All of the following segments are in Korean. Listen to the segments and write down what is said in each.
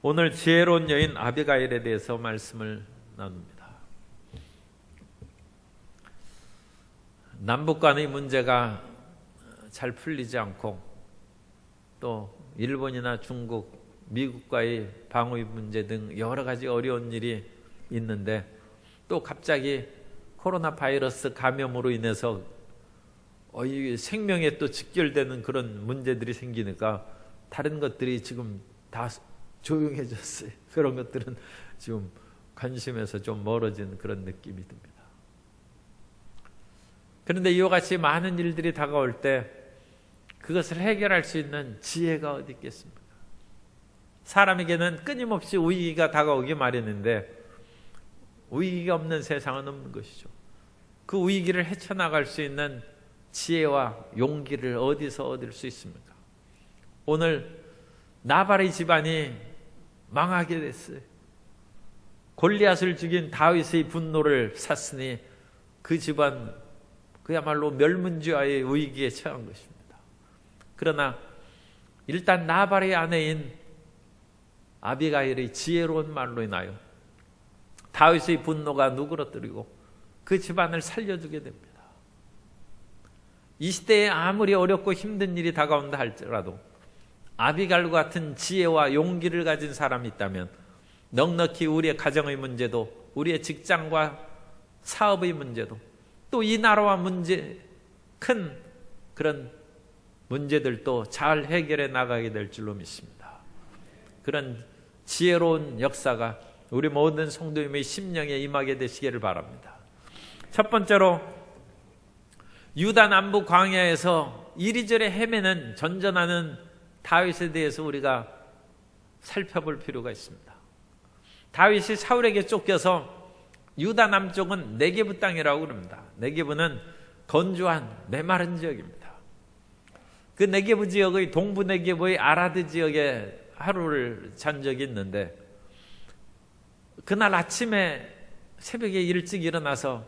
오늘 지혜로운 여인 아비가일에 대해서 말씀을 나눕니다. 남북 간의 문제가 잘 풀리지 않고 또 일본이나 중국, 미국과의 방위 문제 등 여러 가지 어려운 일이 있는데 또 갑자기 코로나 바이러스 감염으로 인해서 이 생명에 또 직결되는 그런 문제들이 생기니까 다른 것들이 지금 다 조용해졌어요. 그런 것들은 지금 관심에서 좀 멀어진 그런 느낌이 듭니다. 그런데 이와 같이 많은 일들이 다가올 때 그것을 해결할 수 있는 지혜가 어디 있겠습니까? 사람에게는 끊임없이 위기가 다가오기 마련인데 위기가 없는 세상은 없는 것이죠. 그 위기를 헤쳐나갈 수 있는 지혜와 용기를 어디서 얻을 수 있습니까? 오늘 나발의 집안이 망하게 됐어요. 골리앗을 죽인 다윗의 분노를 샀으니 그 집안 그야말로 멸문지화의 위기에 처한 것입니다. 그러나 일단 나발의 아내인 아비가일의 지혜로운 말로 인하여 다윗의 분노가 누그러뜨리고 그 집안을 살려주게 됩니다. 이 시대에 아무리 어렵고 힘든 일이 다가온다 할지라도 아비가일과 같은 지혜와 용기를 가진 사람이 있다면 넉넉히 우리의 가정의 문제도 우리의 직장과 사업의 문제도 또 이 나라와 문제 큰 그런 문제들도 잘 해결해 나가게 될 줄로 믿습니다. 그런 지혜로운 역사가 우리 모든 성도님의 심령에 임하게 되시기를 바랍니다. 첫 번째로 유다 남부 광야에서 이리저리 헤매는 전전하는 다윗에 대해서 우리가 살펴볼 필요가 있습니다. 다윗이 사울에게 쫓겨서 유다 남쪽은 네게부 땅이라고 그럽니다. 네게부는 건조한 메마른 지역입니다. 그 네게부 지역의 동부 네게부의 아라드 지역에 하루를 잔 적이 있는데 그날 아침에 새벽에 일찍 일어나서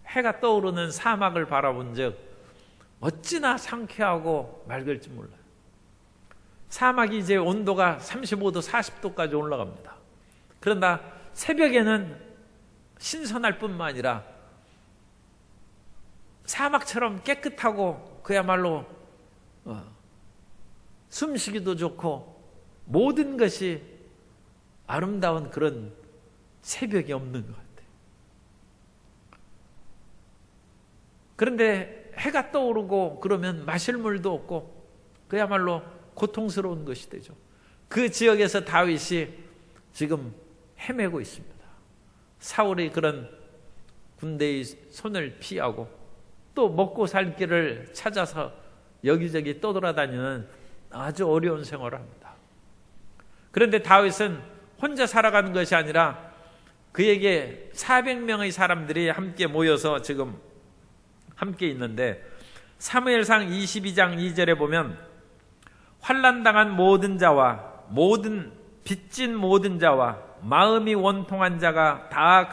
해가 떠오르는 사막을 바라본 적 어찌나 상쾌하고 맑을지 몰라요. 사막이 이제 온도가 35도 40도까지 올라갑니다. 그러나 새벽에는 신선할 뿐만 아니라 사막처럼 깨끗하고 그야말로 숨쉬기도 좋고 모든 것이 아름다운 그런 새벽이 없는 것 같아요. 그런데 해가 떠오르고 그러면 마실 물도 없고 그야말로 고통스러운 것이 되죠. 그 지역에서 다윗이 지금 헤매고 있습니다. 사울의 그런 군대의 손을 피하고 또 먹고 살 길을 찾아서 여기저기 떠돌아다니는 아주 어려운 생활을 합니다. 그런데 다윗은 혼자 살아가는 것이 아니라 그에게 400명의 사람들이 함께 모여서 지금 함께 있는데 사무엘상 22장 2절에 보면 환난당한 모든 자와 빚진 모든 자와 마음이 원통한 자가 다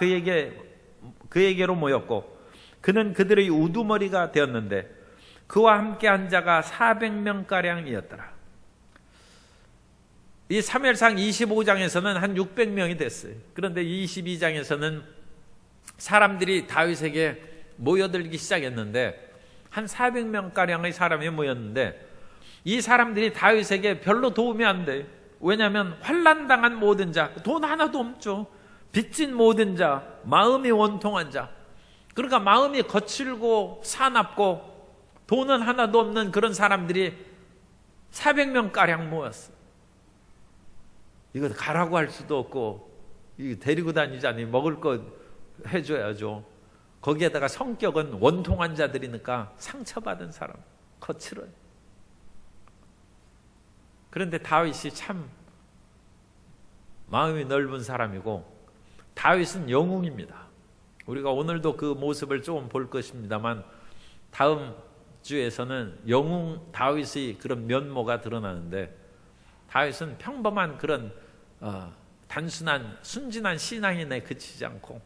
그에게로 모였고 그는 그들의 우두머리가 되었는데 그와 함께한 자가 400명가량이었더라. 이 사무엘상 25장에서는 한 600명이 됐어요. 그런데 22장에서는 사람들이 다윗에게 모여들기 시작했는데 한 400명가량의 사람이 모였는데 이 사람들이 다윗에게 별로 도움이 안 돼요. 왜냐하면 환난당한 모든 자, 돈 하나도 없죠. 빚진 모든 자, 마음이 원통한 자, 그러니까 마음이 거칠고 사납고 돈은 하나도 없는 그런 사람들이 400명가량 모였어요. 이거 가라고 할 수도 없고 이거 데리고 다니자니 먹을 거 해줘야죠. 거기에다가 성격은 원통한 자들이니까 상처받은 사람, 거칠어요. 그런데 다윗이 참 마음이 넓은 사람이고 다윗은 영웅입니다. 우리가 오늘도 그 모습을 조금 볼 것입니다만 다음 주에서는 영웅 다윗의 그런 면모가 드러나는데 다윗은 평범한 그런 단순한 순진한 신앙인에 그치지 않고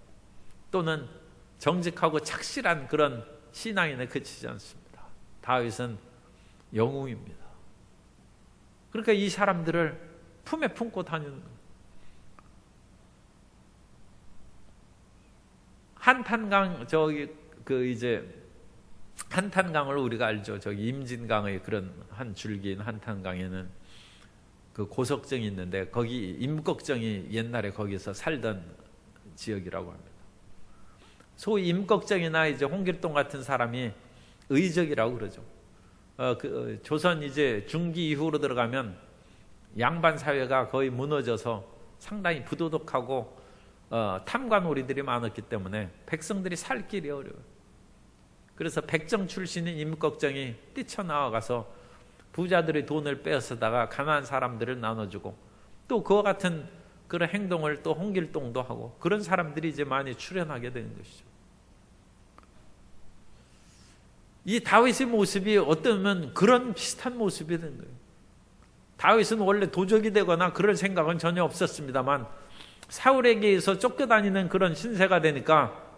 또는 정직하고 착실한 그런 신앙인에 그치지 않습니다. 다윗은 영웅입니다. 그러니까 이 사람들을 품에 품고 다니는 거예요. 한탄강 한탄강을 우리가 알죠. 저기 임진강의 그런 한 줄기인 한탄강에는 그 고석정이 있는데 거기 임꺽정이 옛날에 거기서 살던 지역이라고 합니다. 소위 임꺽정이나 이제 홍길동 같은 사람이 의적이라고 그러죠. 조선 이제 중기 이후로 들어가면 양반 사회가 거의 무너져서 상당히 부도덕하고 탐관오리들이 많았기 때문에 백성들이 살 길이 어려워요. 그래서 백정 출신인 임꺽정이 뛰쳐나와가서 부자들의 돈을 빼앗다가 가난한 사람들을 나눠주고 또 그와 같은 그런 행동을 또 홍길동도 하고 그런 사람들이 이제 많이 출현하게 되는 것이죠. 이 다윗의 모습이 어쩌면 그런 비슷한 모습이 된 거예요. 다윗은 원래 도적이 되거나 그럴 생각은 전혀 없었습니다만 사울에게 의해서 쫓겨다니는 그런 신세가 되니까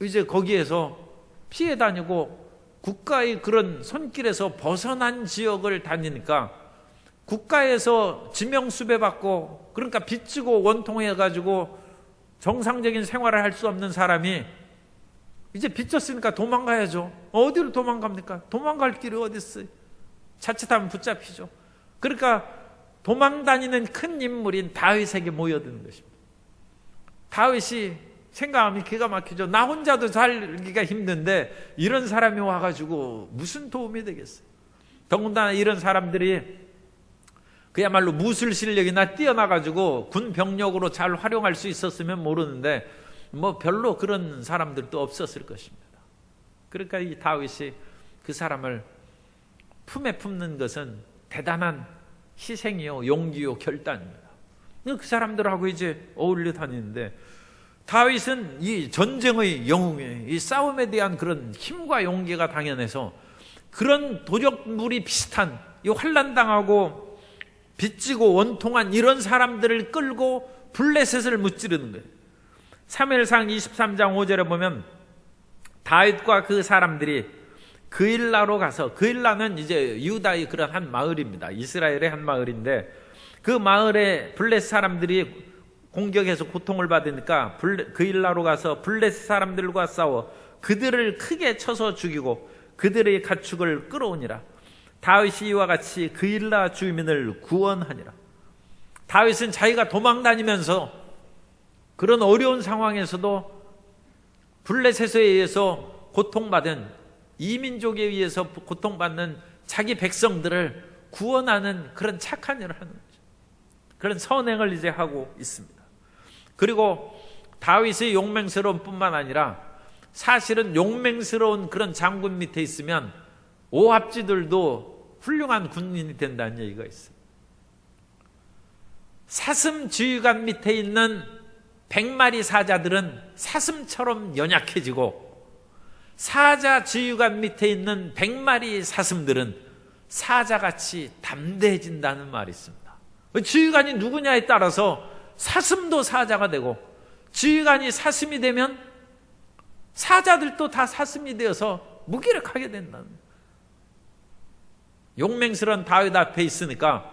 이제 거기에서 피해 다니고 국가의 그런 손길에서 벗어난 지역을 다니니까 국가에서 지명수배받고 그러니까 빚지고 원통해가지고 정상적인 생활을 할 수 없는 사람이 이제 빚졌으니까 도망가야죠. 어디로 도망갑니까? 도망갈 길이 어디 있어요? 자칫하면 붙잡히죠. 그러니까 도망다니는 큰 인물인 다윗에게 모여드는 것입니다. 다윗이 생각하면 기가 막히죠. 나 혼자도 살기가 힘든데 이런 사람이 와가지고 무슨 도움이 되겠어요? 더군다나 이런 사람들이 그야말로 무술 실력이나 뛰어나가지고 군 병력으로 잘 활용할 수 있었으면 모르는데 뭐 별로 그런 사람들도 없었을 것입니다. 그러니까 이 다윗이 그 사람을 품에 품는 것은 대단한 희생이요, 용기요, 결단입니다. 그 사람들하고 이제 어울려 다니는데 다윗은 이 전쟁의 영웅에 이 싸움에 대한 그런 힘과 용기가 당연해서 그런 도적물이 비슷한 이 환난당하고 빚지고 원통한 이런 사람들을 끌고 블레셋을 무찌르는 거예요. 사무엘상 23장 5절에 보면 다윗과 그 사람들이 그일라로 가서, 그일라는 이제 유다의 그런 한 마을입니다. 이스라엘의 한 마을인데 그 마을에 블레셋 사람들이 공격해서 고통을 받으니까 그일라로 가서 블레셋 사람들과 싸워 그들을 크게 쳐서 죽이고 그들의 가축을 끌어오니라. 다윗이 이와 같이 그일라 주민을 구원하니라. 다윗은 자기가 도망다니면서 그런 어려운 상황에서도 블레셋에 의해서 고통받은 이민족에 의해서 고통받는 자기 백성들을 구원하는 그런 착한 일을 하는 거죠. 그런 선행을 이제 하고 있습니다. 그리고 다윗의 용맹스러움 뿐만 아니라 사실은 용맹스러운 그런 장군 밑에 있으면 오합지들도 훌륭한 군인이 된다는 얘기가 있어요. 사슴 지휘관 밑에 있는 100마리 사자들은 사슴처럼 연약해지고 사자 지휘관 밑에 있는 100마리 사슴들은 사자같이 담대해진다는 말이 있습니다. 지휘관이 누구냐에 따라서 사슴도 사자가 되고 지휘관이 사슴이 되면 사자들도 다 사슴이 되어서 무기력하게 된다는 거예요. 용맹스러운 다윗 앞에 있으니까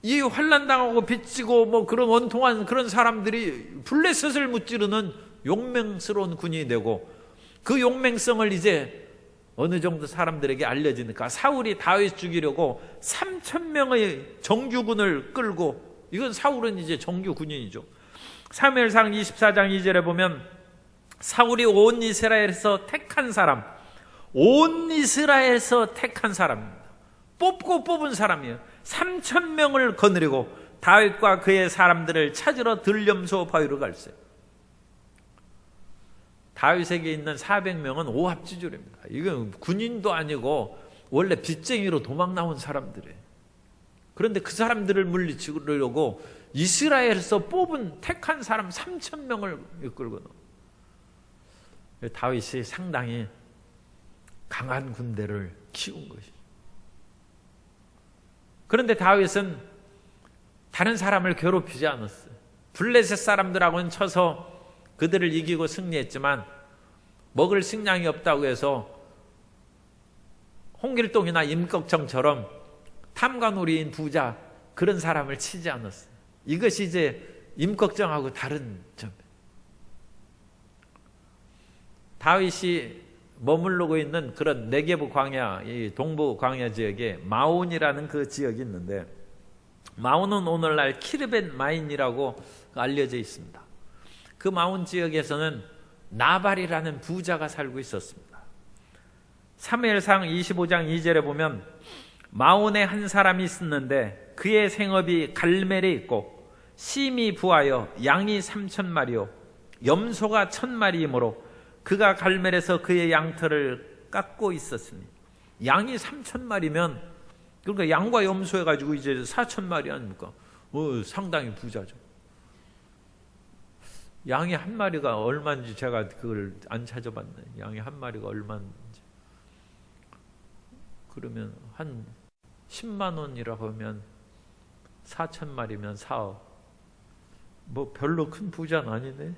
이 환난당하고 빚지고 뭐 그런 원통한 그런 사람들이 블레셋을 무찌르는 용맹스러운 군인이 되고 그 용맹성을 이제 어느 정도 사람들에게 알려지니까 사울이 다윗 죽이려고 3,000명의 정규군을 끌고, 이건 사울은 이제 정규 군인이죠. 사무엘상 24장 2절에 보면 사울이 온 이스라엘에서 택한 사람, 온 이스라엘에서 택한 사람입니다. 뽑고 뽑은 사람이에요. 3,000명을 거느리고 다윗과 그의 사람들을 찾으러 들렴소 바위로 갈세. 다윗에게 있는 400명은 오합지졸입니다. 이건 군인도 아니고 원래 빚쟁이로 도망 나온 사람들이에요. 그런데 그 사람들을 물리치려고 이스라엘에서 뽑은 택한 사람 3,000명을 이끌고 나온. 다윗이 상당히 강한 군대를 키운 것이죠. 그런데 다윗은 다른 사람을 괴롭히지 않았어요. 블레셋 사람들하고는 쳐서 그들을 이기고 승리했지만 먹을 식량이 없다고 해서 홍길동이나 임꺽정처럼 탐관오리인 부자 그런 사람을 치지 않았어요. 이것이 이제 임꺽정하고 다른 점. 다윗이 머무르고 있는 그런 네게브 광야, 이 동부 광야 지역에 마온이라는 그 지역이 있는데, 마온은 오늘날 키르벳 마인이라고 알려져 있습니다. 그 마온 지역에서는 나발이라는 부자가 살고 있었습니다. 사무엘상 25장 2절에 보면 마온에 한 사람이 있었는데 그의 생업이 갈멜에 있고 심이 부하여 양이 3,000마리요 염소가 1,000마리이므로 그가 갈멜에서 그의 양털을 깎고 있었으니, 양이 3,000마리면 그러니까 양과 염소 해가지고 이제 4,000마리 아닙니까? 상당히 부자죠. 양이 한 마리가 얼마인지 제가 그걸 안 찾아봤네. 양이 한 마리가 얼마인지. 그러면 한 10만 원이라고 하면 4,000마리면 4억. 뭐 별로 큰 부자는 아니네.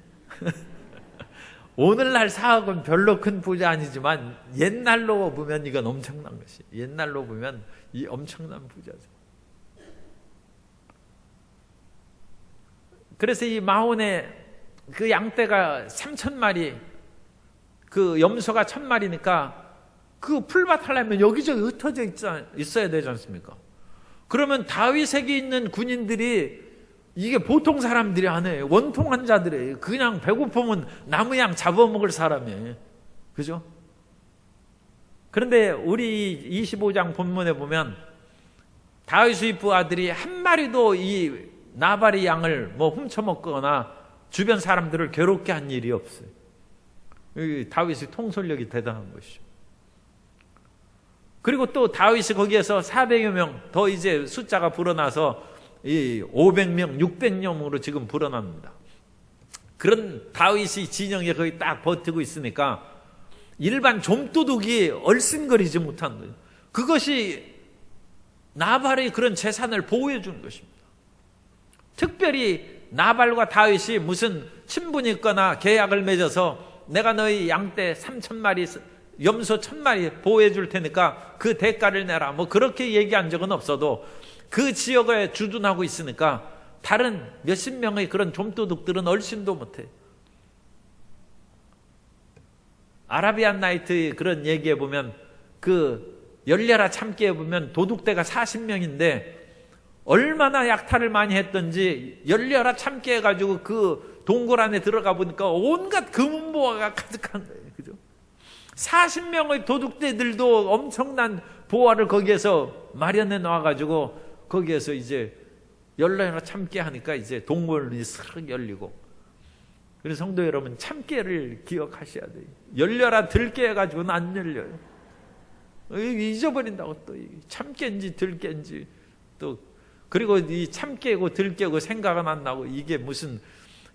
오늘날 4억은 별로 큰 부자 아니지만 옛날로 보면 이건 엄청난 것이. 옛날로 보면 이 엄청난 부자죠. 그래서 이 마온에 그 양떼가 3,000마리, 그 염소가 1,000마리니까 그 풀밭 하려면 여기저기 흩어져 있어야 되지 않습니까? 그러면 다윗에게 있는 군인들이 이게 보통 사람들이 아니에요. 원통한 자들이에요. 그냥 배고프면 나무양 잡아먹을 사람이에요. 그죠? 그런데 우리 25장 본문에 보면 다윗의 부하들이 한 마리도 이 나발의 양을 뭐 훔쳐먹거나 주변 사람들을 괴롭게 한 일이 없어요. 다윗의 통솔력이 대단한 것이죠. 그리고 또 다윗이 거기에서 400여 명 더 이제 숫자가 불어나서 이 500명, 600명으로 지금 불어납니다. 그런 다윗이 진영에 거의 딱 버티고 있으니까 일반 좀도둑이 얼씬거리지 못한 거예요. 그것이 나발의 그런 재산을 보호해 주는 것입니다. 특별히 나발과 다윗이 무슨 친분이 있거나 계약을 맺어서 내가 너희 양떼 3,000마리, 염소 1,000마리 보호해 줄 테니까 그 대가를 내라, 뭐 그렇게 얘기한 적은 없어도 그 지역에 주둔하고 있으니까 다른 몇십 명의 그런 좀도둑들은 얼씬도 못해. 아라비안 나이트의 그런 얘기에 보면 그 열려라 참깨에 보면 도둑대가 40명인데 얼마나 약탈을 많이 했던지 열려라 참깨 해가지고 그 동굴 안에 들어가 보니까 온갖 금은보화가 가득한 거예요. 그죠? 40명의 도둑대들도 엄청난 보화를 거기에서 마련해 놔가지고 거기에서 이제 열려라 참깨 하니까 이제 동굴이 스르륵 열리고. 그래서 성도 여러분, 참깨를 기억하셔야 돼요. 열려라 들깨 해가지고는 안 열려요. 잊어버린다고. 또 참깨인지 들깨인지 또, 그리고 이 참깨고 들깨고 생각은 안 나고 이게 무슨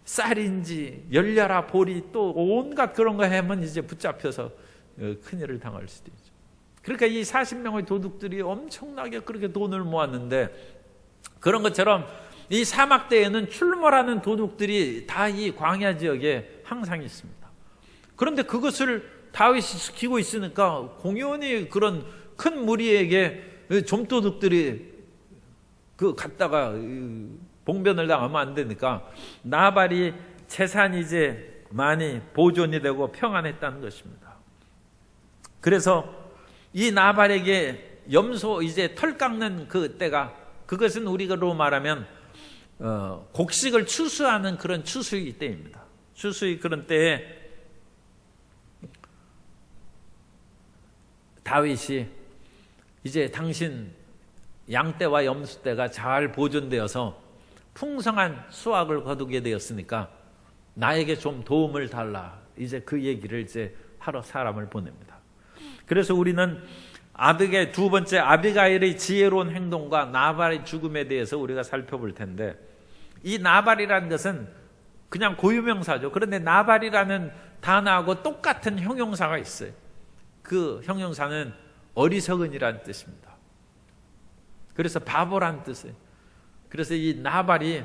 쌀인지 열려라 보리 또 온갖 그런 거 하면 이제 붙잡혀서 큰일을 당할 수도 있죠. 그러니까 이 40명의 도둑들이 엄청나게 그렇게 돈을 모았는데, 그런 것처럼 이 사막대에는 출몰하는 도둑들이 다 이 광야 지역에 항상 있습니다. 그런데 그것을 다윗이 지키고 있으니까 공연히 그런 큰 무리에게 좀도둑들이 그 갔다가 봉변을 당하면 안 되니까 나발이 재산이 이제 많이 보존이 되고 평안했다는 것입니다. 그래서 이 나발에게 염소 이제 털 깎는 그 때가, 그것은 우리로 말하면 곡식을 추수하는 그런 추수의 때입니다. 추수의 그런 때에 다윗이 이제 당신 양떼와 염소떼가 잘 보존되어서 풍성한 수확을 거두게 되었으니까 나에게 좀 도움을 달라. 이제 그 얘기를 이제 하러 사람을 보냅니다. 그래서 우리는 두 번째 아비가일의 지혜로운 행동과 나발의 죽음에 대해서 우리가 살펴볼 텐데, 이 나발이라는 것은 그냥 고유명사죠. 그런데 나발이라는 단어하고 똑같은 형용사가 있어요. 그 형용사는 어리석은이라는 뜻입니다. 그래서 바보란 뜻이에요. 그래서 이 나발이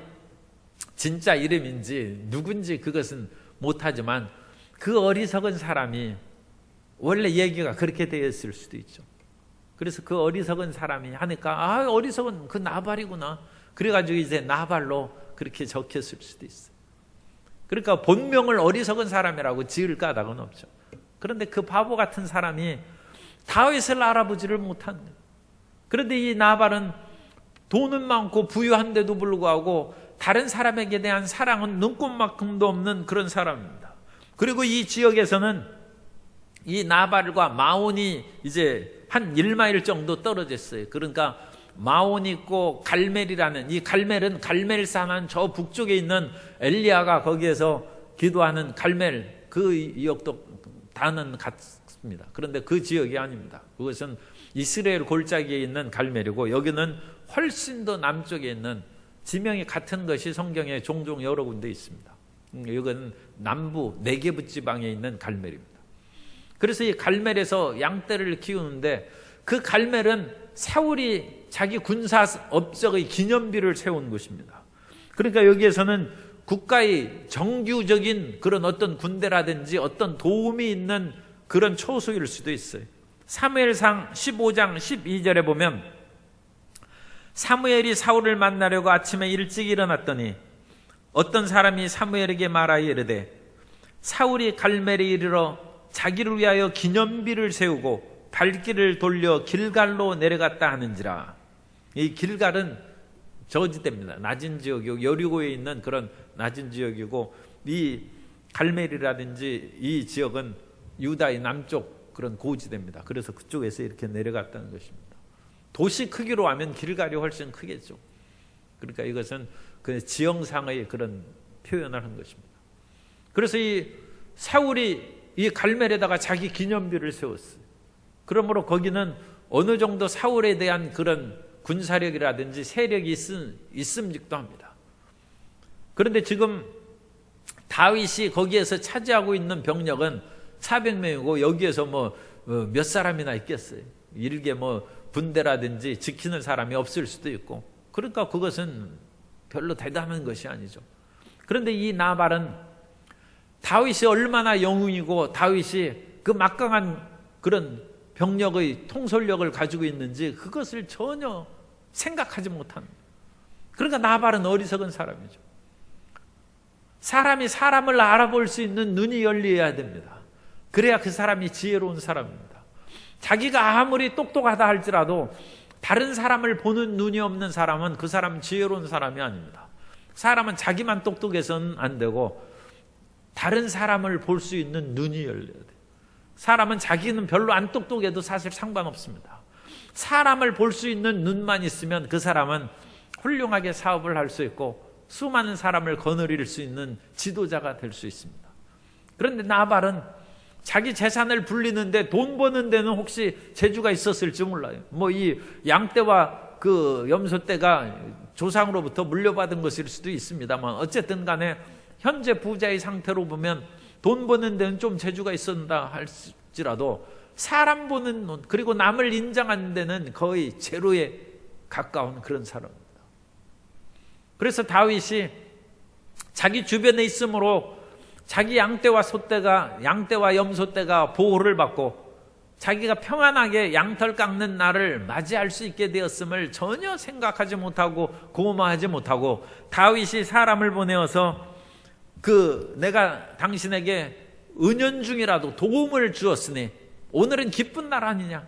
진짜 이름인지 누군지 그것은 못하지만 그 어리석은 사람이 원래 얘기가 그렇게 되어 있을 수도 있죠. 그래서 그 어리석은 사람이 하니까 어리석은 그 나발이구나. 그래가지고 이제 나발로 그렇게 적혔을 수도 있어요. 그러니까 본명을 어리석은 사람이라고 지을 까닭은 없죠. 그런데 그 바보 같은 사람이 다윗을 알아보지를 못한 거예요. 그런데 이 나발은 돈은 많고 부유한데도 불구하고 다른 사람에게 대한 사랑은 눈꼽만큼도 없는 그런 사람입니다. 그리고 이 지역에서는 이 나발과 마온이 이제 한 1마일 정도 떨어졌어요. 그러니까 마온이 있고 갈멜이라는, 이 갈멜은 갈멜산한 저 북쪽에 있는 엘리야가 거기에서 기도하는 갈멜, 그 지역도 다는 같습니다. 그런데 그 지역이 아닙니다. 그것은 이스라엘 골짜기에 있는 갈멜이고, 여기는 훨씬 더 남쪽에 있는, 지명이 같은 것이 성경에 종종 여러 군데 있습니다. 여기는 남부 네게브 지방에 있는 갈멜입니다. 그래서 이 갈멜에서 양떼를 키우는데, 그 갈멜은 사울이 자기 군사 업적의 기념비를 세운 곳입니다. 그러니까 여기에서는 국가의 정규적인 그런 어떤 군대라든지 어떤 도움이 있는 그런 초소일 수도 있어요. 사무엘상 15장 12절에 보면, 사무엘이 사울을 만나려고 아침에 일찍 일어났더니 어떤 사람이 사무엘에게 말하여 이르되, 사울이 갈멜에 이르러 자기를 위하여 기념비를 세우고 발길을 돌려 길갈로 내려갔다 하는지라. 이 길갈은 저지대입니다. 낮은 지역이고, 여리고에 있는 그런 낮은 지역이고, 이 갈멜이라든지 이 지역은 유다의 남쪽 그런 고지대입니다. 그래서 그쪽에서 이렇게 내려갔다는 것입니다. 도시 크기로 하면 길갈이 훨씬 크겠죠. 그러니까 이것은 그 지형상의 그런 표현을 한 것입니다. 그래서 이 사울이 이 갈멜에다가 자기 기념비를 세웠어요. 그러므로 거기는 어느 정도 사울에 대한 그런 군사력이라든지 세력이 있음직도 합니다. 그런데 지금 다윗이 거기에서 차지하고 있는 병력은 400명이고 여기에서 몇 사람이나 있겠어요. 일개 분대라든지 지키는 사람이 없을 수도 있고, 그러니까 그것은 별로 대단한 것이 아니죠. 그런데 이 나발은 다윗이 얼마나 영웅이고 다윗이 그 막강한 그런 병력의 통솔력을 가지고 있는지 그것을 전혀 생각하지 못한, 그러니까 나발은 어리석은 사람이죠. 사람이 사람을 알아볼 수 있는 눈이 열려야 됩니다. 그래야 그 사람이 지혜로운 사람입니다. 자기가 아무리 똑똑하다 할지라도 다른 사람을 보는 눈이 없는 사람은 그 사람은 지혜로운 사람이 아닙니다. 사람은 자기만 똑똑해서는 안 되고 다른 사람을 볼 수 있는 눈이 열려야 돼요. 사람은 자기는 별로 안 똑똑해도 사실 상관없습니다. 사람을 볼 수 있는 눈만 있으면 그 사람은 훌륭하게 사업을 할 수 있고 수많은 사람을 거느릴 수 있는 지도자가 될 수 있습니다. 그런데 나발은 자기 재산을 불리는데 돈 버는 데는 혹시 재주가 있었을지 몰라요. 이 양떼와 그 염소떼가 조상으로부터 물려받은 것일 수도 있습니다만, 어쨌든 간에 현재 부자의 상태로 보면 돈 버는 데는 좀 재주가 있었다 할지라도 사람 보는 눈, 그리고 남을 인정하는 데는 거의 제로에 가까운 그런 사람입니다. 그래서 다윗이 자기 주변에 있으므로 자기 양떼와 염소떼가 보호를 받고 자기가 평안하게 양털 깎는 날을 맞이할 수 있게 되었음을 전혀 생각하지 못하고 고마워하지 못하고, 다윗이 사람을 보내어서 내가 당신에게 은연중이라도 도움을 주었으니 오늘은 기쁜 날 아니냐,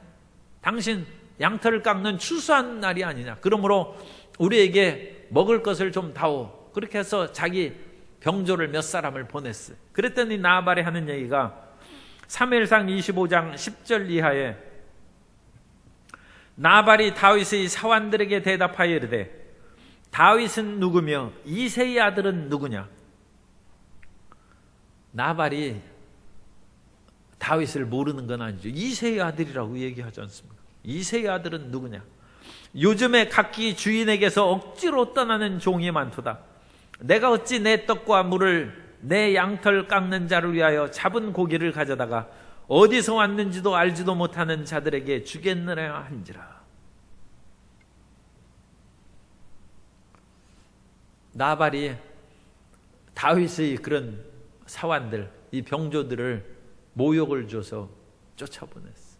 당신 양털을 깎는 추수한 날이 아니냐, 그러므로 우리에게 먹을 것을 좀 다오. 그렇게 해서 자기 병조를 몇 사람을 보냈어요. 그랬더니 나발이 하는 얘기가 사무엘상 25장 10절 이하에, 나발이 다윗의 사환들에게 대답하여 이르되, 다윗은 누구며 이새의 아들은 누구냐. 나발이 다윗을 모르는 건 아니죠. 이새의 아들이라고 얘기하지 않습니까? 이새의 아들은 누구냐. 요즘에 각기 주인에게서 억지로 떠나는 종이 많도다. 내가 어찌 내 떡과 물을 내 양털 깎는 자를 위하여 잡은 고기를 가져다가 어디서 왔는지도 알지도 못하는 자들에게 주겠느냐 한지라. 나발이 다윗의 그런 사환들, 이 병조들을 모욕을 줘서 쫓아보냈어.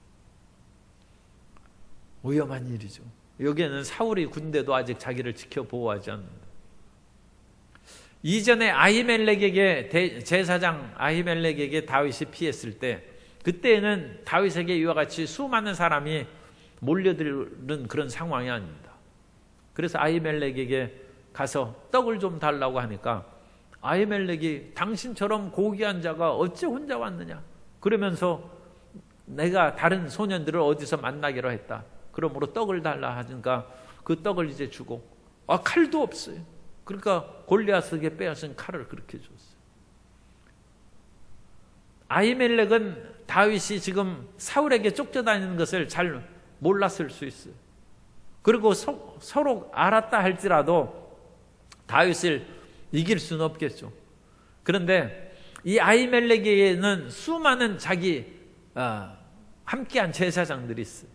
위험한 일이죠. 여기에는 사울이 군대도 아직 자기를 지켜 보호하지 않는다. 이전에 아히멜렉에게 제사장 아히멜렉에게 다윗이 피했을 때, 그때는 다윗에게 이와 같이 수많은 사람이 몰려드는 그런 상황이 아닙니다. 그래서 아히멜렉에게 가서 떡을 좀 달라고 하니까 아히멜렉이 당신처럼 고귀한 자가 어찌 혼자 왔느냐, 그러면서 내가 다른 소년들을 어디서 만나기로 했다, 그러므로 떡을 달라 하니까 그 떡을 이제 주고, 칼도 없어요. 그러니까 골리앗에게 빼앗은 칼을 그렇게 줬어요. 아히멜렉은 다윗이 지금 사울에게 쫓겨다니는 것을 잘 몰랐을 수 있어요. 그리고 서로 알았다 할지라도 다윗을 이길 수는 없겠죠. 그런데 이 아히멜렉에게는 수많은 자기 함께한 제사장들이 있어요.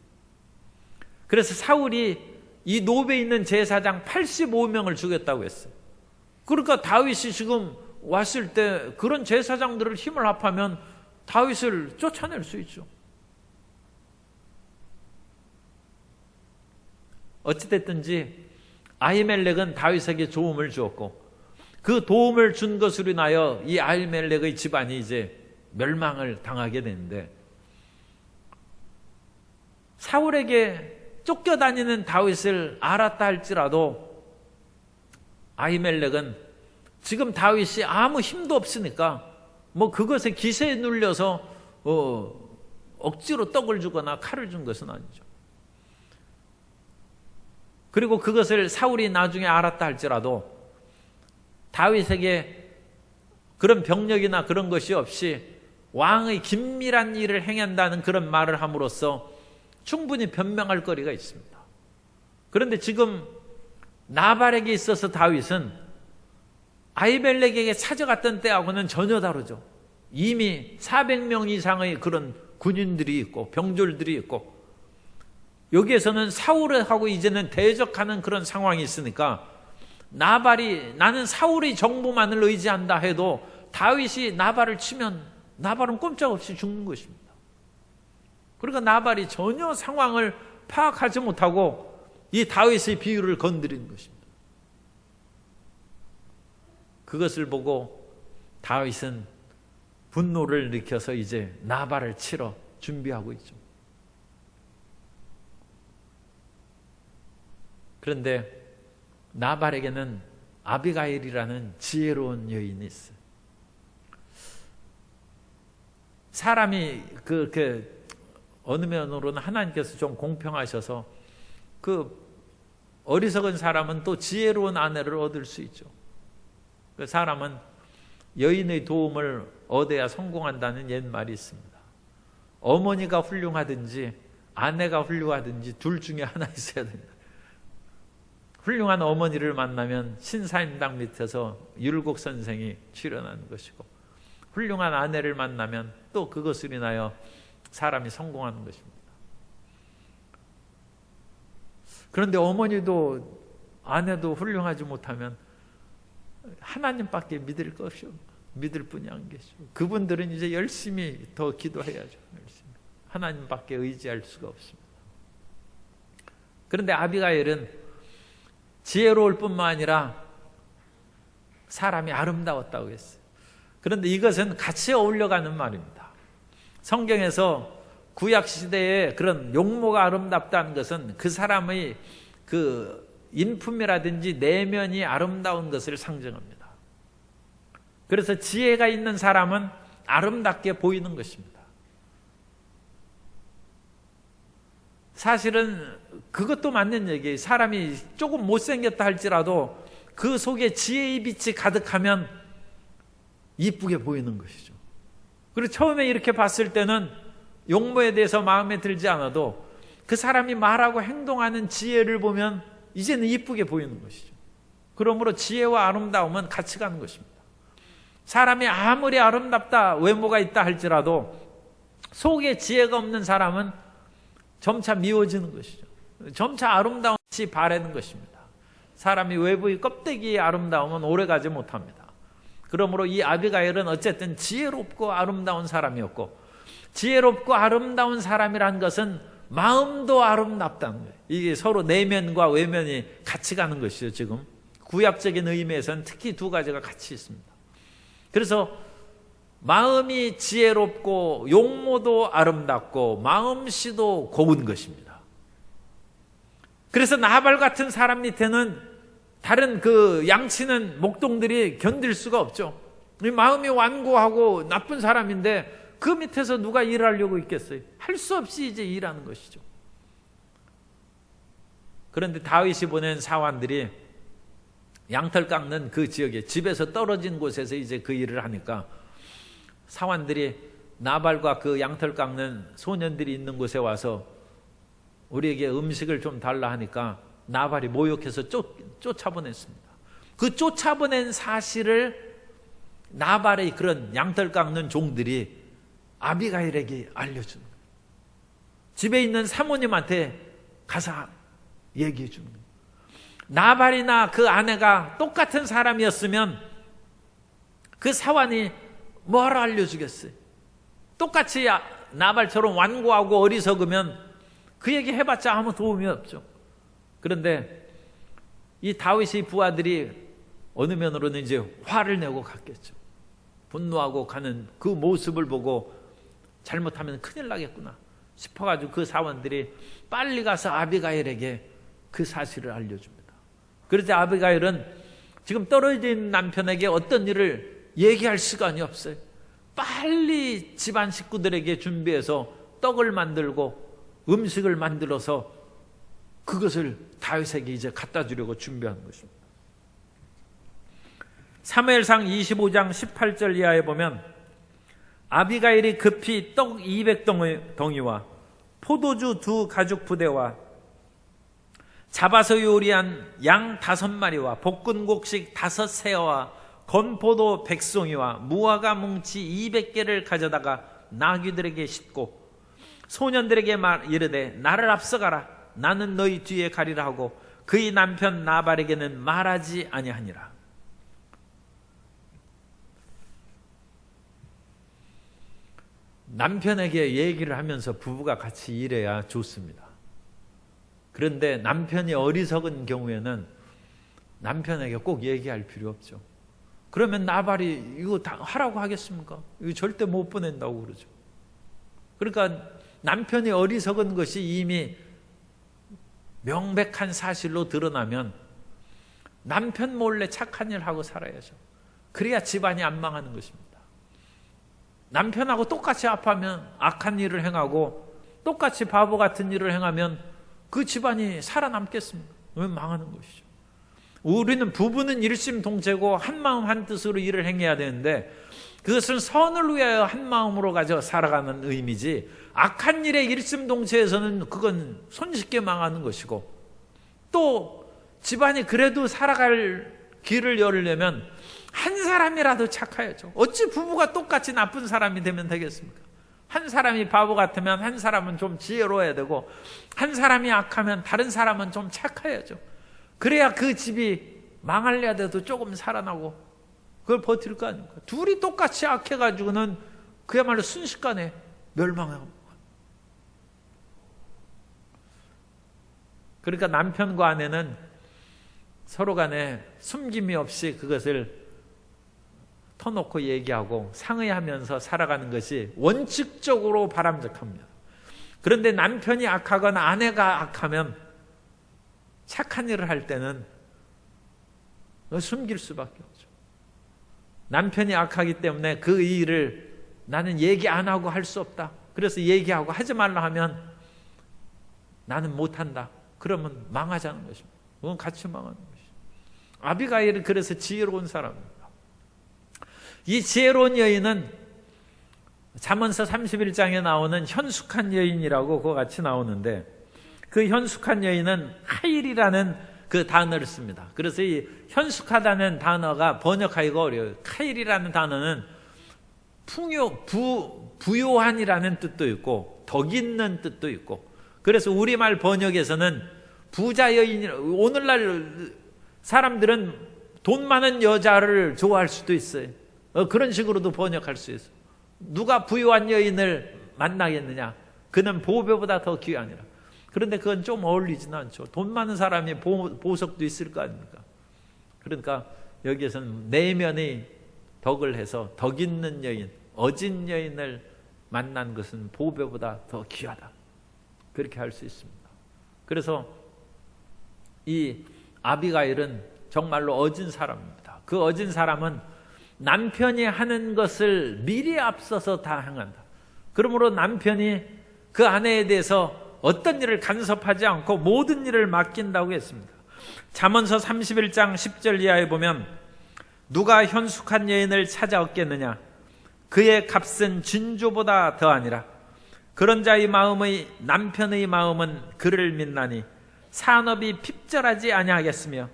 그래서 사울이 이 노베에 있는 제사장 85명을 죽였다고 했어요. 그러니까 다윗이 지금 왔을 때 그런 제사장들을 힘을 합하면 다윗을 쫓아낼 수 있죠. 어찌됐든지 아히멜렉은 다윗에게 도움을 주었고, 그 도움을 준 것으로 인하여 이 아히멜렉의 집안이 이제 멸망을 당하게 되는데, 사울에게 쫓겨다니는 다윗을 알았다 할지라도 아히멜렉은 지금 다윗이 아무 힘도 없으니까 그것에 기세에 눌려서 억지로 떡을 주거나 칼을 준 것은 아니죠. 그리고 그것을 사울이 나중에 알았다 할지라도 다윗에게 그런 병력이나 그런 것이 없이 왕의 긴밀한 일을 행한다는 그런 말을 함으로써 충분히 변명할 거리가 있습니다. 그런데 지금 나발에게 있어서 다윗은 아히멜렉에게 찾아갔던 때하고는 전혀 다르죠. 이미 400명 이상의 그런 군인들이 있고 병졸들이 있고, 여기에서는 사울하고 이제는 대적하는 그런 상황이 있으니까 나발이 나는 사울의 정보만을 의지한다 해도 다윗이 나발을 치면 나발은 꼼짝없이 죽는 것입니다. 그러니까 나발이 전혀 상황을 파악하지 못하고 이 다윗의 비유를 건드리는 것입니다. 그것을 보고 다윗은 분노를 일으켜서 이제 나발을 치러 준비하고 있죠. 그런데 나발에게는 아비가일이라는 지혜로운 여인이 있어요. 사람이 어느 면으로는 하나님께서 좀 공평하셔서 그 어리석은 사람은 또 지혜로운 아내를 얻을 수 있죠. 그 사람은 여인의 도움을 얻어야 성공한다는 옛말이 있습니다. 어머니가 훌륭하든지 아내가 훌륭하든지 둘 중에 하나 있어야 된다. 훌륭한 어머니를 만나면 신사임당 밑에서 율곡 선생이 출연하는 것이고, 훌륭한 아내를 만나면 또 그것을 인하여 사람이 성공하는 것입니다. 그런데 어머니도 아내도 훌륭하지 못하면 하나님밖에 믿을 것이 믿을 분이 안 계시죠. 그분들은 이제 열심히 더 기도해야죠. 열심히. 하나님밖에 의지할 수가 없습니다. 그런데 아비가일은 지혜로울 뿐만 아니라 사람이 아름다웠다고 했어요. 그런데 이것은 같이 어울려가는 말입니다. 성경에서 구약시대에 그런 용모가 아름답다는 것은 그 사람의 그 인품이라든지 내면이 아름다운 것을 상징합니다. 그래서 지혜가 있는 사람은 아름답게 보이는 것입니다. 사실은 그것도 맞는 얘기예요. 사람이 조금 못생겼다 할지라도 그 속에 지혜의 빛이 가득하면 이쁘게 보이는 것이죠. 그리고 처음에 이렇게 봤을 때는 용모에 대해서 마음에 들지 않아도 그 사람이 말하고 행동하는 지혜를 보면 이제는 이쁘게 보이는 것이죠. 그러므로 지혜와 아름다움은 같이 가는 것입니다. 사람이 아무리 아름답다, 외모가 있다 할지라도 속에 지혜가 없는 사람은 점차 미워지는 것이죠. 점차 아름다운 것이 바라는 것입니다. 사람이 외부의 껍데기의 아름다움은 오래가지 못합니다. 그러므로 이 아비가일은 어쨌든 지혜롭고 아름다운 사람이었고, 지혜롭고 아름다운 사람이란 것은 마음도 아름답다는 거예요. 이게 서로 내면과 외면이 같이 가는 것이죠. 지금 구약적인 의미에서는 특히 두 가지가 같이 있습니다. 그래서 마음이 지혜롭고 용모도 아름답고 마음씨도 고운 것입니다. 그래서 나발 같은 사람 밑에는 다른 그 양치는 목동들이 견딜 수가 없죠. 마음이 완고하고 나쁜 사람인데 그 밑에서 누가 일하려고 있겠어요? 할 수 없이 이제 일하는 것이죠. 그런데 다윗이 보낸 사환들이 양털 깎는 그 지역에 집에서 떨어진 곳에서 이제 그 일을 하니까 사환들이 나발과 그 양털 깎는 소년들이 있는 곳에 와서 우리에게 음식을 좀 달라 하니까 나발이 모욕해서 쫓아보냈습니다. 그 쫓아보낸 사실을 나발의 그런 양털 깎는 종들이 아비가일에게 알려주는 거예요. 집에 있는 사모님한테 가서 얘기해 주는 거예요. 나발이나 그 아내가 똑같은 사람이었으면 그 사환이 뭐하러 알려주겠어요? 똑같이 나발처럼 완고하고 어리석으면 그 얘기 해봤자 아무 도움이 없죠. 그런데 이 다윗의 부하들이 어느 면으로는 이제 화를 내고 갔겠죠. 분노하고 가는 그 모습을 보고 잘못하면 큰일 나겠구나 싶어가지고 그 사원들이 빨리 가서 아비가일에게 그 사실을 알려줍니다. 그래서 아비가일은 지금 떨어진 남편에게 어떤 일을 얘기할 시간이 없어요. 빨리 집안 식구들에게 준비해서 떡을 만들고 음식을 만들어서 그것을 다윗에게 이제 갖다 주려고 준비하는 것입니다. 사무엘상 25장 18절 이하에 보면 아비가일이 급히 떡 200덩이와 포도주 2 가죽 부대와 잡아서 요리한 양 5마리와 볶은 곡식 5새와 건포도 100송이와 무화과 뭉치 200개를 가져다가 나귀들에게 싣고 소년들에게 이르되 나를 앞서가라 나는 너희 뒤에 가리라 하고 그의 남편 나발에게는 말하지 아니하니라. 남편에게 얘기를 하면서 부부가 같이 일해야 좋습니다. 그런데 남편이 어리석은 경우에는 남편에게 꼭 얘기할 필요 없죠. 그러면 나발이 이거 다 하라고 하겠습니까? 이거 절대 못 보낸다고 그러죠. 그러니까 남편이 어리석은 것이 이미 명백한 사실로 드러나면 남편 몰래 착한 일 하고 살아야죠. 그래야 집안이 안 망하는 것입니다. 남편하고 똑같이 악한 일을 행하고 똑같이 바보 같은 일을 행하면 그 집안이 살아남겠습니까? 왜 망하는 것이죠? 우리는 부부는 일심동체고 한마음 한뜻으로 일을 행해야 되는데 그것은 선을 위하여 한마음으로 가져 살아가는 의미지 악한 일에 일심동체에서는 그건 손쉽게 망하는 것이고 또 집안이 그래도 살아갈 길을 열려면 한 사람이라도 착하야죠. 어찌 부부가 똑같이 나쁜 사람이 되면 되겠습니까? 한 사람이 바보 같으면 한 사람은 좀 지혜로워야 되고 한 사람이 악하면 다른 사람은 좀 착해야죠. 그래야 그 집이 망하려 해도 조금 살아나고 그걸 버틸 거 아닙니까? 둘이 똑같이 악해가지고는 그야말로 순식간에 멸망하고. 그러니까 남편과 아내는 서로 간에 숨김이 없이 그것을 터놓고 얘기하고 상의하면서 살아가는 것이 원칙적으로 바람직합니다. 그런데 남편이 악하거나 아내가 악하면 착한 일을 할 때는 숨길 수밖에 없죠. 남편이 악하기 때문에 그 일을 나는 얘기 안 하고 할 수 없다. 그래서 얘기하고 하지 말라 하면 나는 못한다. 그러면 망하자는 것입니다. 그건 같이 망하는 것이죠. 아비가일은 그래서 지혜로운 사람입니다. 이 지혜로운 여인은 잠언서 31장에 나오는 현숙한 여인이라고 그와 같이 나오는데 그 현숙한 여인은 카일이라는 그 단어를 씁니다. 그래서 이 현숙하다는 단어가 번역하기가 어려워요. 카일이라는 단어는 부요한이라는 뜻도 있고 덕 있는 뜻도 있고 그래서 우리말 번역에서는 부자 여인이라 오늘날 사람들은 돈 많은 여자를 좋아할 수도 있어요. 그런 식으로도 번역할 수 있어요. 누가 부유한 여인을 만나겠느냐? 그는 보배보다 더 귀하니라. 그런데 그건 좀 어울리지는 않죠. 돈 많은 사람이 보석도 있을 거 아닙니까? 그러니까 여기에서는 내면의 덕을 해서 덕 있는 여인, 어진 여인을 만난 것은 보배보다 더 귀하다. 그렇게 할 수 있습니다. 그래서 이 아비가일은 정말로 어진 사람입니다. 그 어진 사람은 남편이 하는 것을 미리 앞서서 다 행한다. 그러므로 남편이 그 아내에 대해서 어떤 일을 간섭하지 않고 모든 일을 맡긴다고 했습니다. 잠언서 31장 10절 이하에 보면 누가 현숙한 여인을 찾아 얻겠느냐? 그의 값은 진주보다 더하니라. 그런 자의 마음의 남편의 마음은 그를 믿나니 산업이 핍절하지 아니하겠으며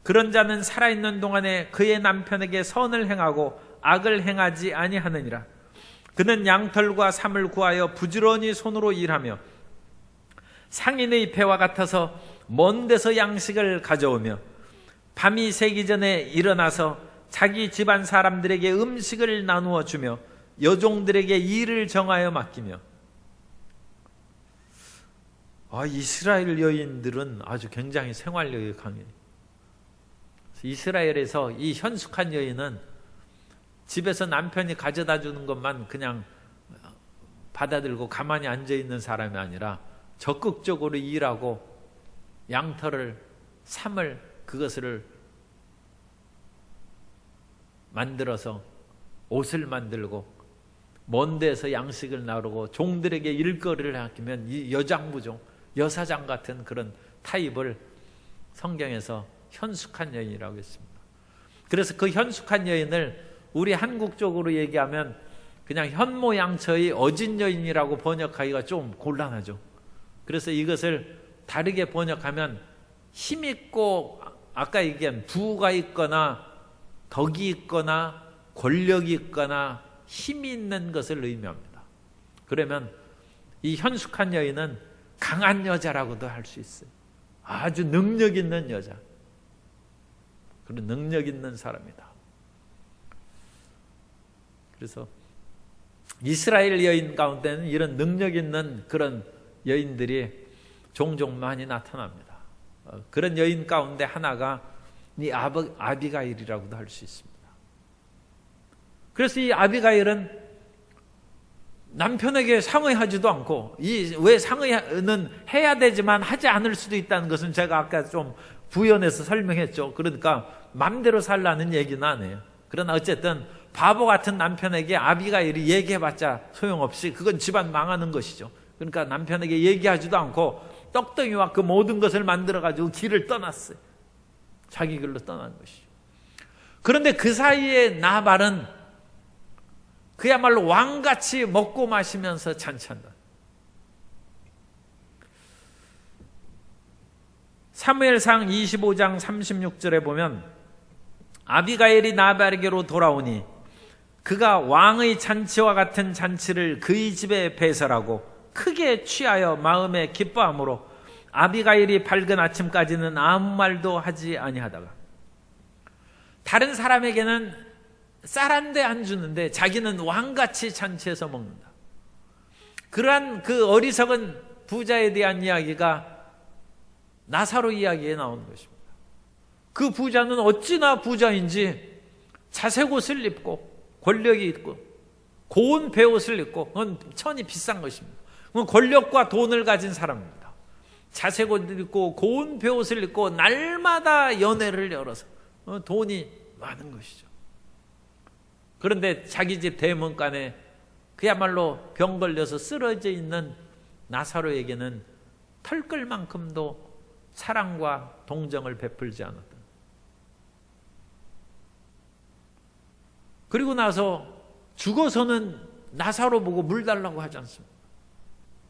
그런 자는 살아있는 동안에 그의 남편에게 선을 행하고 악을 행하지 아니하느니라. 그는 양털과 삼을 구하여 부지런히 손으로 일하며 상인의 배와 같아서 먼 데서 양식을 가져오며 밤이 새기 전에 일어나서 자기 집안 사람들에게 음식을 나누어 주며 여종들에게 일을 정하여 맡기며. 이스라엘 여인들은 아주 굉장히 생활력이 강해요. 이스라엘에서 이 현숙한 여인은 집에서 남편이 가져다 주는 것만 그냥 받아들고 가만히 앉아있는 사람이 아니라 적극적으로 일하고 양털을, 삼을, 그것을 만들어서 옷을 만들고 먼 데서 양식을 나르고 종들에게 일거리를 맡기면 이 여장부종, 여사장 같은 그런 타입을 성경에서 현숙한 여인이라고 했습니다. 그래서 그 현숙한 여인을 우리 한국적으로 얘기하면 그냥 현모양처의 어진 여인이라고 번역하기가 좀 곤란하죠. 그래서 이것을 다르게 번역하면 힘있고 아까 얘기한 부가 있거나 덕이 있거나 권력이 있거나 힘이 있는 것을 의미합니다. 그러면 이 현숙한 여인은 강한 여자라고도 할 수 있어요. 아주 능력 있는 여자, 그런 능력 있는 사람이다. 그래서 이스라엘 여인 가운데는 이런 능력 있는 그런 여인들이 종종 많이 나타납니다. 그런 여인 가운데 하나가 이 아비가일이라고도 할 수 있습니다. 그래서 이 아비가일은 남편에게 상의하지도 않고, 왜 상의는 해야 되지만 하지 않을 수도 있다는 것은 제가 아까 좀 부연해서 설명했죠. 그러니까 맘대로 살라는 얘기는 아니에요. 그러나 어쨌든 바보 같은 남편에게 아비가일이 얘기해봤자 소용없이 그건 집안 망하는 것이죠. 그러니까 남편에게 얘기하지도 않고 떡덩이와 그 모든 것을 만들어가지고 길을 떠났어요. 자기 길로 떠난 것이죠. 그런데 그 사이에 나발은 그야말로 왕같이 먹고 마시면서 잔치한다. 사무엘상 25장 36절에 보면 아비가일이 나발에게로 돌아오니 그가 왕의 잔치와 같은 잔치를 그의 집에 배설하고 크게 취하여 마음에 기뻐함으로 아비가일이 밝은 아침까지는 아무 말도 하지 아니하다가, 다른 사람에게는 쌀 한 대 안 주는데 자기는 왕같이 잔치해서 먹는다. 그러한 그 어리석은 부자에 대한 이야기가 나사로 이야기에 나오는 것입니다. 그 부자는 어찌나 부자인지 자색 옷을 입고 권력이 있고 고운 베옷을 입고, 그건 천이 비싼 것입니다. 그건 권력과 돈을 가진 사람입니다. 자색 옷을 입고 고운 베옷을 입고 날마다 연회를 열어서 돈이 많은 것이죠. 그런데 자기 집 대문간에 그야말로 병 걸려서 쓰러져 있는 나사로에게는 털끌만큼도 사랑과 동정을 베풀지 않았다. 그리고 나서 죽어서는 나사로 보고 물 달라고 하지 않습니다.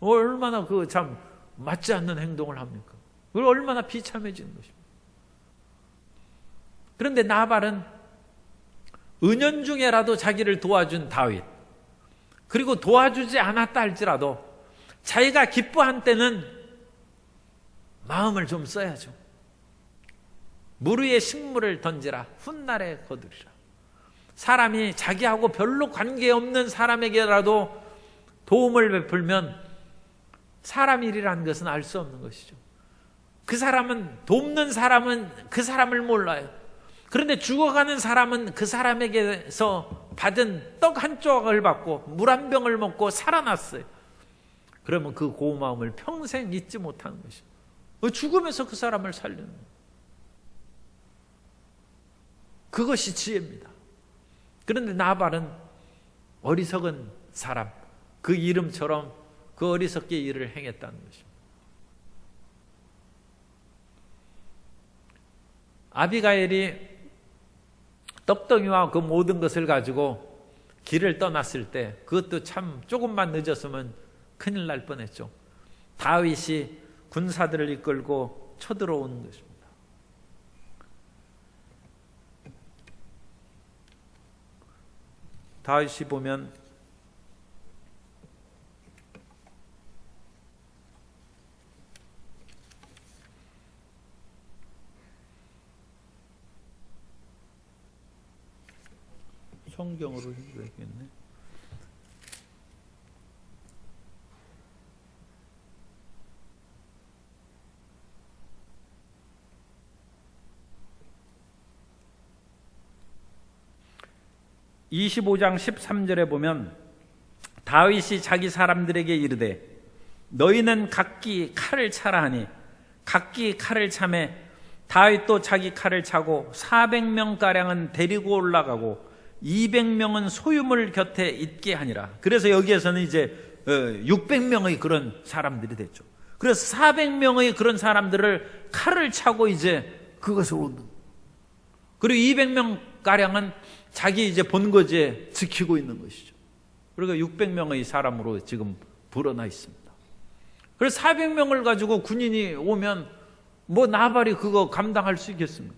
얼마나 그 참 맞지 않는 행동을 합니까? 그리고 얼마나 비참해지는 것입니다. 그런데 나발은 은연중에라도 자기를 도와준 다윗, 그리고 도와주지 않았다 할지라도 자기가 기뻐한 때는 마음을 좀 써야죠. 물 위에 식물을 던지라 훗날에 거두리라. 사람이 자기하고 별로 관계없는 사람에게라도 도움을 베풀면 사람 일이라는 것은 알 수 없는 것이죠. 그 사람은, 돕는 사람은 그 사람을 몰라요. 그런데 죽어가는 사람은 그 사람에게서 받은 떡 한 조각을 받고 물 한 병을 먹고 살아났어요. 그러면 그 고마움을 평생 잊지 못하는 것이죠. 죽으면서 그 사람을 살리는 거예요. 그것이 지혜입니다. 그런데 나발은 어리석은 사람, 그 이름처럼 그 어리석게 일을 행했다는 것입니다. 아비가일이 떡덩이와 그 모든 것을 가지고 길을 떠났을 때, 그것도 참 조금만 늦었으면 큰일 날 뻔했죠. 다윗이 군사들을 이끌고 쳐들어오는 것입니다. 다윗이 보면 성경으로 읽어야겠네. (25장 13절에) 보면 다윗이 자기 사람들에게 이르되 너희는 각기 칼을 차라 하니 각기 칼을 차매 다윗도 자기 칼을 차고 400명가량은 데리고 올라가고 200명은 소유물 곁에 있게 하니라. 그래서 여기에서는 이제 600명의 그런 사람들이 됐죠. 그래서 400명의 그런 사람들을 칼을 차고 이제 그것을 얻는. 그리고 200명가량은 자기 이제 본거지에 지키고 있는 것이죠. 그리고 600명의 사람으로 지금 불어나 있습니다. 그래서 400명을 가지고 군인이 오면 뭐 나발이 그거 감당할 수 있겠습니까?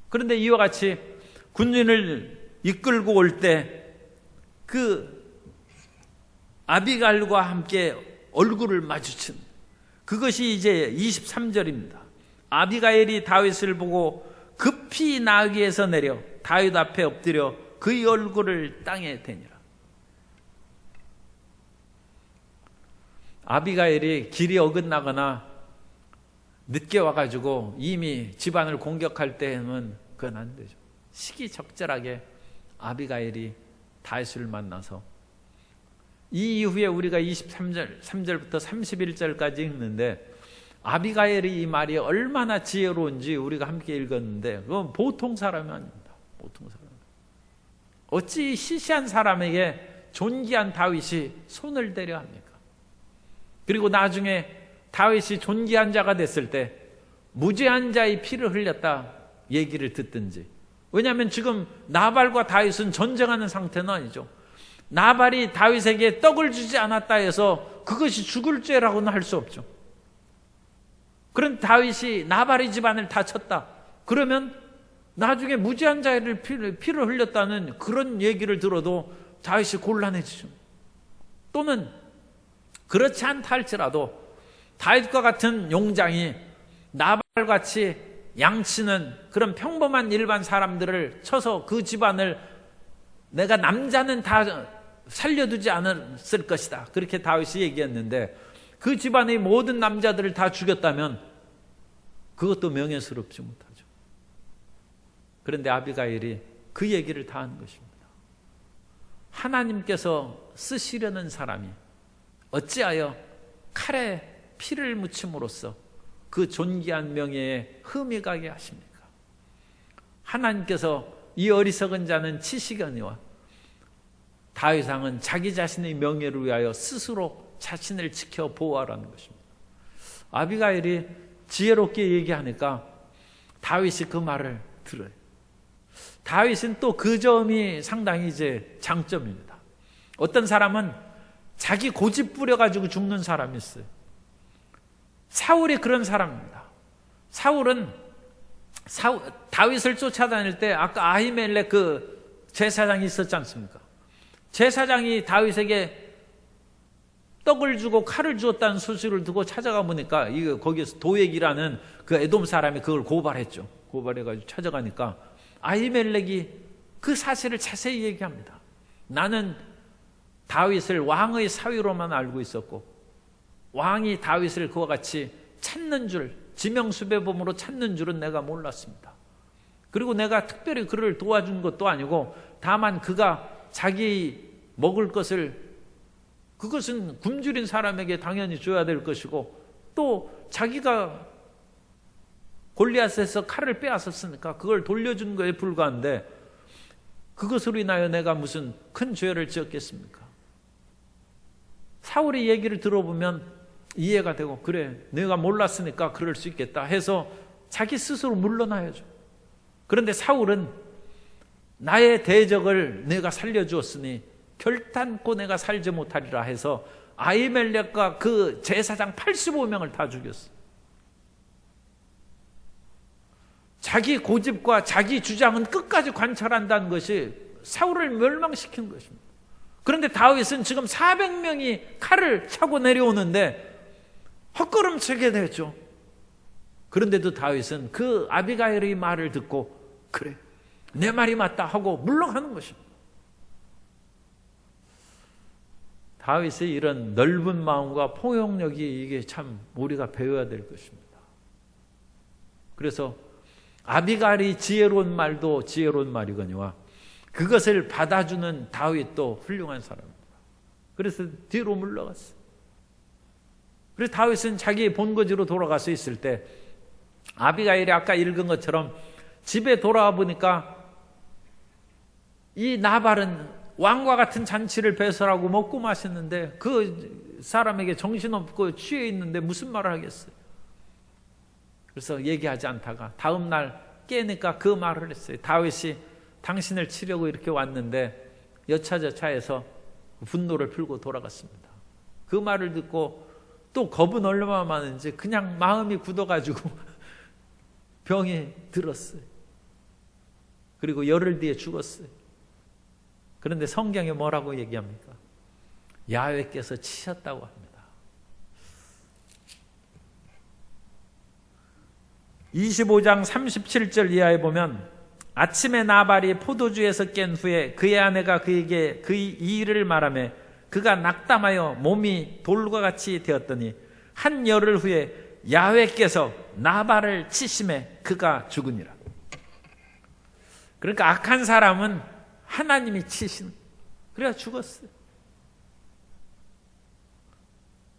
그런데 이와 같이 군인을 이끌고 올 때 그 아비가일과 함께 얼굴을 마주친, 그것이 이제 23절입니다. 아비가일이 다윗을 보고 급히 나귀에서 내려 다윗 앞에 엎드려 그의 얼굴을 땅에 대니라. 아비가일이 길이 어긋나거나 늦게 와가지고 이미 집안을 공격할 때는 그건 안 되죠. 시기적절하게 아비가일이 다윗을 만나서, 이 이후에 우리가 23절부터 31절까지 읽는데 아비가일이 이 말이 얼마나 지혜로운지 우리가 함께 읽었는데 그건 보통 사람이 아닙니다. 보통 사람. 어찌 시시한 사람에게 존귀한 다윗이 손을 대려 합니까? 그리고 나중에 다윗이 존귀한 자가 됐을 때 무죄한 자의 피를 흘렸다 얘기를 듣든지. 왜냐하면 지금 나발과 다윗은 전쟁하는 상태는 아니죠. 나발이 다윗에게 떡을 주지 않았다 해서 그것이 죽을 죄라고는 할 수 없죠. 그런 다윗이 나발의 집안을 다 쳤다. 그러면 나중에 무죄한 자의 피를 흘렸다는 그런 얘기를 들어도 다윗이 곤란해지죠. 또는 그렇지 않다 할지라도 다윗과 같은 용장이 나발같이 양치는 그런 평범한 일반 사람들을 쳐서 그 집안을 내가 남자는 다 살려두지 않았을 것이다, 그렇게 다윗이 얘기했는데 그 집안의 모든 남자들을 다 죽였다면 그것도 명예스럽지 못하죠. 그런데 아비가일이 그 얘기를 다 하는 것입니다. 하나님께서 쓰시려는 사람이 어찌하여 칼에 피를 묻힘으로써 그 존귀한 명예에 흠이 가게 하십니까? 하나님께서 이 어리석은 자는 치시거니와 다윗 왕은 자기 자신의 명예를 위하여 스스로 자신을 지켜 보호하라는 것입니다. 아비가일이 지혜롭게 얘기하니까 다윗이 그 말을 들어요. 다윗은 또 그 점이 상당히 이제 장점입니다. 어떤 사람은 자기 고집 부려가지고 죽는 사람이 있어요. 사울이 그런 사람입니다. 사울은 다윗을 쫓아다닐 때 아까 아히멜렉 그 제사장이 있었지 않습니까? 제사장이 다윗에게 떡을 주고 칼을 주었다는 소식을 두고 찾아가 보니까 거기에서 도액이라는 그 에돔 사람이 그걸 고발했죠. 고발해가지고 찾아가니까 아히멜렉이 그 사실을 자세히 얘기합니다. 나는 다윗을 왕의 사위로만 알고 있었고 왕이 다윗을 그와 같이 찾는 줄, 지명수배범으로 찾는 줄은 내가 몰랐습니다. 그리고 내가 특별히 그를 도와준 것도 아니고 다만 그가 자기 먹을 것을, 그것은 굶주린 사람에게 당연히 줘야 될 것이고, 또 자기가 골리앗에서 칼을 빼앗았으니까 그걸 돌려준 거에 불과한데 그것으로 인하여 내가 무슨 큰 죄를 지었겠습니까? 사울의 얘기를 들어보면 이해가 되고, 그래 내가 몰랐으니까 그럴 수 있겠다 해서 자기 스스로 물러나야죠. 그런데 사울은 나의 대적을 내가 살려주었으니 결단코 내가 살지 못하리라 해서 아히멜렉과 그 제사장 85명을 다 죽였어. 자기 고집과 자기 주장은 끝까지 관철한다는 것이 사울을 멸망시킨 것입니다. 그런데 다윗은 지금 400명이 칼을 차고 내려오는데 헛걸음치게 되죠. 그런데도 다윗은 그 아비가일의 말을 듣고 그래 내 말이 맞다 하고 물러가는 것입니다. 다윗의 이런 넓은 마음과 포용력이 이게 참 우리가 배워야 될 것입니다. 그래서 아비가일이 지혜로운 말도 지혜로운 말이거니와 그것을 받아주는 다윗도 훌륭한 사람입니다. 그래서 뒤로 물러갔어요. 그래서 다윗은 자기 본거지로 돌아가서 있을 때 아비가일이 아까 읽은 것처럼 집에 돌아와 보니까 이 나발은 왕과 같은 잔치를 배설하고 먹고 마셨는데 그 사람에게 정신없고 취해 있는데 무슨 말을 하겠어요. 그래서 얘기하지 않다가 다음 날 깨니까 그 말을 했어요. 다윗이 당신을 치려고 이렇게 왔는데 여차저차해서 분노를 풀고 돌아갔습니다. 그 말을 듣고 또 겁은 얼마나 많은지 그냥 마음이 굳어가지고 병이 들었어요. 그리고 열흘 뒤에 죽었어요. 그런데 성경에 뭐라고 얘기합니까? 야훼께서 치셨다고 합니다. 25장 37절 이하에 보면 아침에 나발이 포도주에서 깬 후에 그의 아내가 그에게 그의 이 일을 말하며 그가 낙담하여 몸이 돌과 같이 되었더니 한 열흘 후에 야훼께서 나발을 치심에 그가 죽으니라. 그러니까 악한 사람은 하나님이 치신, 그래야 죽었어요.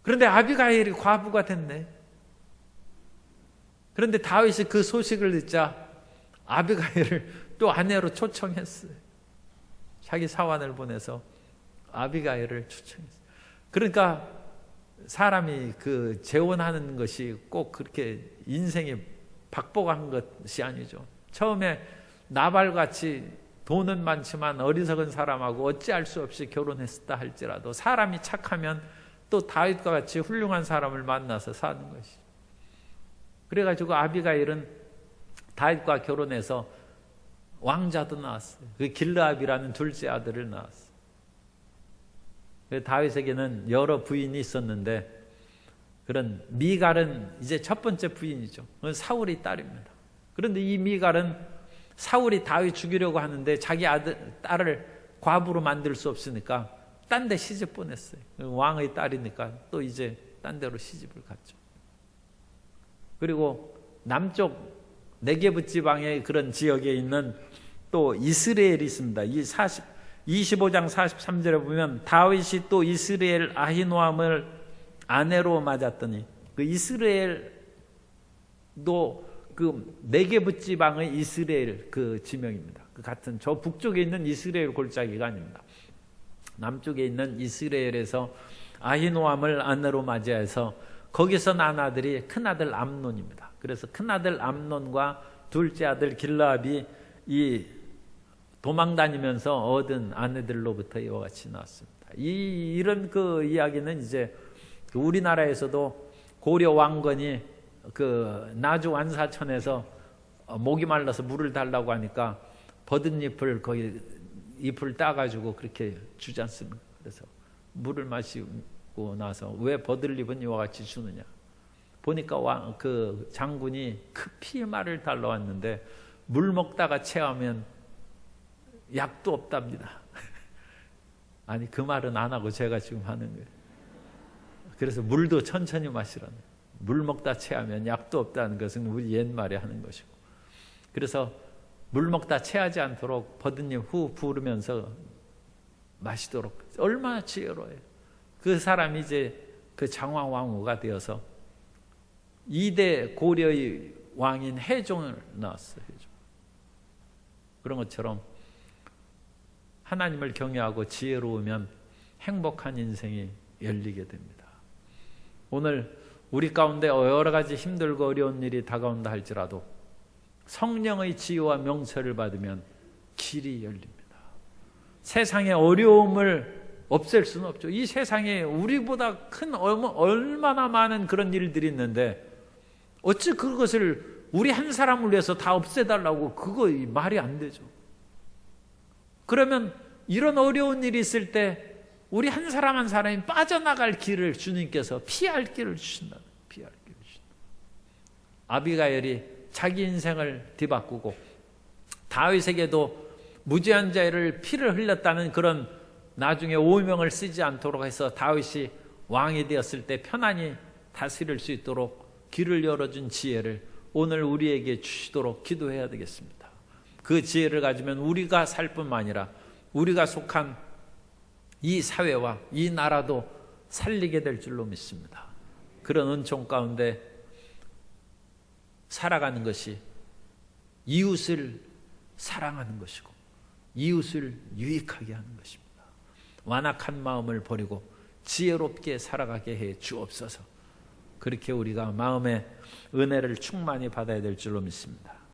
그런데 아비가일이 과부가 됐네. 그런데 다윗이 그 소식을 듣자 아비가일을 또 아내로 초청했어요. 자기 사환을 보내서 아비가일을 초청했어요. 그러니까 사람이 그 재혼하는 것이 꼭 그렇게 인생이 박복한 것이 아니죠. 처음에 나발같이 돈은 많지만 어리석은 사람하고 어찌할 수 없이 결혼했다 할지라도 사람이 착하면 또 다윗과 같이 훌륭한 사람을 만나서 사는 것이죠. 그래가지고 아비가일은 다윗과 결혼해서 왕자도 낳았어요. 그 길르압이라는 둘째 아들을 낳았어요. 다윗에게는 여러 부인이 있었는데 그런 미갈은 이제 첫 번째 부인이죠. 사울의 딸입니다. 그런데 이 미갈은 사울이 다윗 죽이려고 하는데 자기 딸을 과부로 만들 수 없으니까 딴 데 시집 보냈어요. 왕의 딸이니까 또 이제 딴 데로 시집을 갔죠. 그리고 남쪽 네게브 지방의 그런 지역에 있는 또 이스라엘이 있습니다. 25장 43절에 보면 다윗이 또 이스라엘 아히노암을 아내로 맞았더니 그 이스라엘도 그 네게브 지방의 이스라엘 그 지명입니다. 그 같은 저 북쪽에 있는 이스라엘 골짜기가 아닙니다. 남쪽에 있는 이스라엘에서 아히노암을 아내로 맞이해서 거기서 난 아들이 큰아들 암논입니다. 그래서 큰아들 암논과 둘째 아들 길르압이 이 도망다니면서 얻은 아내들로부터 이와 같이 나왔습니다. 이런 그 이야기는 이제 우리나라에서도 고려 왕건이 그 나주 완사천에서 목이 말라서 물을 달라고 하니까 버든잎을 거의 잎을 따가지고 그렇게 주지 않습니까? 그래서 물을 마시고 나서 왜 버들잎은 이와 같이 주느냐? 보니까 그 장군이 급히 말을 달라왔는데 물 먹다가 체하면 약도 없답니다. 아니 그 말은 안 하고 제가 지금 하는 거예요. 그래서 물도 천천히 마시라는, 물 먹다 체하면 약도 없다는 것은 우리 옛말에 하는 것이고, 그래서 물 먹다 체하지 않도록 버드님 후 부르면서 마시도록, 얼마나 지혜로워요. 그 사람이 이제 그 장왕왕후가 되어서 2대 고려의 왕인 해종을 낳았어요. 해종. 그런 것처럼 하나님을 경외하고 지혜로우면 행복한 인생이 열리게 됩니다. 오늘 우리 가운데 여러 가지 힘들고 어려운 일이 다가온다 할지라도 성령의 지혜와 명철을 받으면 길이 열립니다. 세상의 어려움을 없앨 수는 없죠. 이 세상에 우리보다 큰 얼마나 많은 그런 일들이 있는데 어찌 그것을 우리 한 사람을 위해서 다 없애달라고, 그거 말이 안 되죠. 그러면 이런 어려운 일이 있을 때 우리 한 사람 한 사람이 빠져나갈 길을 주님께서 피할 길을 주신다. 피할 길을 주신다. 아비가일이 자기 인생을 뒤바꾸고 다윗에게도 무죄한 자를 피를 흘렸다는 그런 나중에 오명을 쓰지 않도록 해서 다윗이 왕이 되었을 때 편안히 다스릴 수 있도록 길을 열어준 지혜를 오늘 우리에게 주시도록 기도해야 되겠습니다. 그 지혜를 가지면 우리가 살 뿐만 아니라 우리가 속한 이 사회와 이 나라도 살리게 될 줄로 믿습니다. 그런 은총 가운데 살아가는 것이 이웃을 사랑하는 것이고 이웃을 유익하게 하는 것입니다. 완악한 마음을 버리고 지혜롭게 살아가게 해 주옵소서. 그렇게 우리가 마음의 은혜를 충만히 받아야 될 줄로 믿습니다.